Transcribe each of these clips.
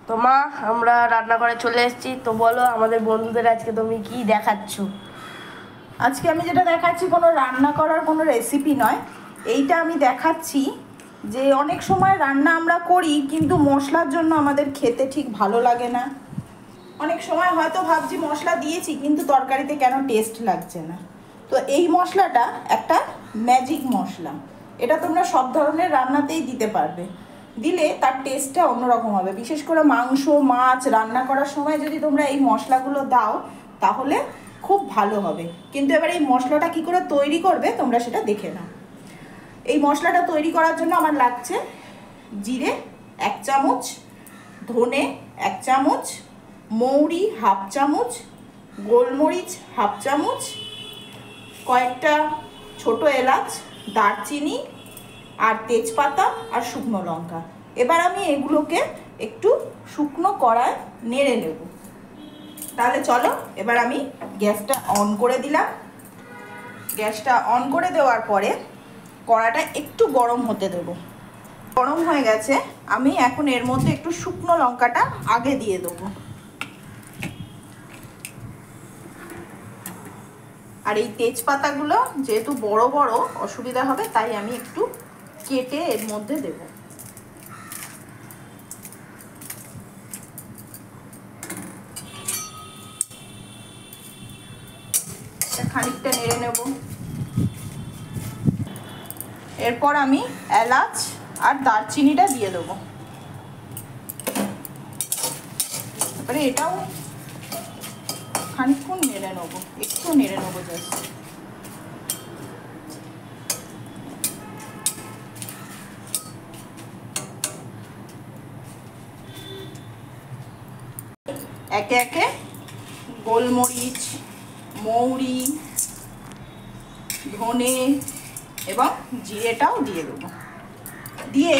তো মা, আমরা রান্না করে চলে এসেছি। তো বলো আমাদের বন্ধুদের আজকে তুমি কি দেখাচ্ছ? আজকে আমি যেটা দেখাচ্ছি কোনো রান্না করার কোনো রেসিপি নয়। এইটা আমি দেখাচ্ছি যে অনেক সময় রান্না আমরা করি কিন্তু মশলার জন্য আমাদের খেতে ঠিক ভালো লাগে না। অনেক সময় হয়তো ভাবছি মশলা দিয়েছি কিন্তু তরকারিতে কেন টেস্ট লাগছে না। তো এই মশলাটা একটা ম্যাজিক মশলা। এটা তোমরা সব ধরনের রান্নাতেই দিতে পারবে, দিলে তার টেস্টটা অন্যরকম হবে। বিশেষ করে মাংস মাছ রান্না করার সময় যদি তোমরা এই মশলাগুলো দাও তাহলে খুব ভালো হবে। কিন্তু এবার এই মশলাটা কি করে তৈরি করবে তোমরা সেটা দেখে নাও। এই মশলাটা তৈরি করার জন্য আমার লাগছে জিরে 1 চামচ, ধনে 1 চামচ, মৌরি 1/2 চামচ, গোলমরিচ 1/2 চামচ, কয়েকটা ছোট এলাচ, দারচিনি আর তেজপাতা আর শুকনো লঙ্কা। এবার আমি এগুলোকে একটু শুকনো কড়ায় নেড়ে নেব। তাহলে চলো এবার আমি গ্যাসটা অন করে দিলাম। গ্যাসটা অন করে দেওয়ার পরে কড়াটা একটু গরম হতে দেব। গরম হয়ে গেছে, আমি এখন এর মধ্যে একটু শুকনো লঙ্কাটা আগে দিয়ে দেবো। আর এই তেজপাতাগুলো যেহেতু বড় বড় অসুবিধা হবে তাই আমি একটু কেটে এর মধ্যে দেব। খানিকটা নেড়ে নেব। এরপর আমি এলাচ আর দারচিনিটা দিয়ে দেবো। তারপরে এটাও খানিকক্ষণ নেড়ে নেবো, একটু নেড়ে নেবো জাস্ট। একে একে গোলমরিচ, মৌরি, ধনে এবং জিরেটাও দিয়ে দেবো। দিয়ে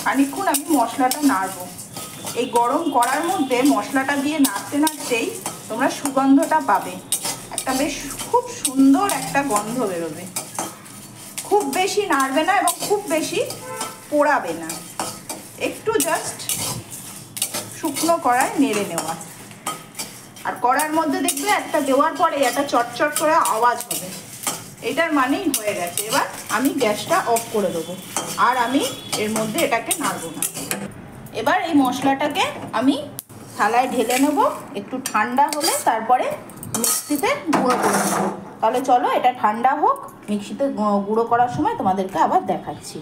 খানিকক্ষণ আমি মশলাটা নাড়বো। এই গরম কড়ার মধ্যে মশলাটা দিয়ে নাড়তে নাড়তেই তোমরা সুগন্ধটা পাবে। একটা বেশ খুব সুন্দর একটা গন্ধ বেরোবে। খুব বেশি নাড়বে না এবং খুব বেশি পোড়াবে না, একটু জাস্ট শুকনো কড়ায় নেড়ে নেওয়া। আর কড়ার মধ্যে দেখবে একটা দেওয়ার পরে একটা চটচট করে আওয়াজ হবে, এটার মানেই হয়ে গেছে। এবার আমি গ্যাসটা অফ করে দেবো আর আমি এর মধ্যে এটাকে নাড়বো না। এবার এই মশলাটাকে আমি থালায় ঢেলে নেবো। একটু ঠান্ডা হলে তারপরে মিক্সিতে গুঁড়ো করে নেবো। তাহলে চলো এটা ঠান্ডা হোক, মিক্সিতে গুঁড়ো করার সময় তোমাদেরকে আবার দেখাচ্ছি।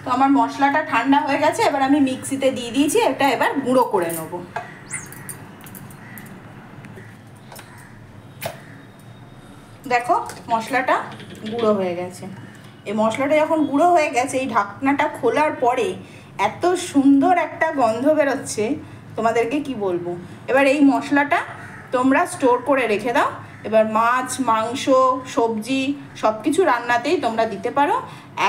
তো আমার মশলাটা ঠান্ডা হয়ে গেছে, এবার আমি মিক্সিতে দিয়ে দিয়েছি। এটা এবার গুঁড়ো করে নেবো। দেখো মশলাটা গুঁড়ো হয়ে গেছে। এই মশলাটা যখন গুঁড়ো হয়ে গেছে, এই ঢাকনাটা খোলার পরে এত সুন্দর একটা গন্ধ বেরোচ্ছে তোমাদেরকে কি বলবো। এবার এই মশলাটা তোমরা স্টোর করে রেখে দাও। এবার মাছ মাংস সবজি সব কিছু রান্নাতেই তোমরা দিতে পারো,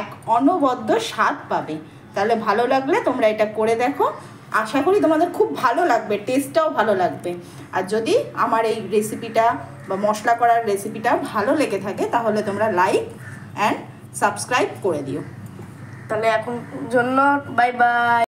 এক অনবদ্য স্বাদ পাবে। তাহলে ভালো লাগলে তোমরা এটা করে দেখো। আশা করি তোমাদের খুব ভালো লাগবে, টেস্টটাও ভালো লাগবে। আর যদি আমার এই রেসিপিটা বা মশলা করার রেসিপিটা ভালো লেগে থাকে তাহলে তোমরা লাইক অ্যান্ড সাবস্ক্রাইব করে দিও। তাহলে এখন জন্য বাই বাই।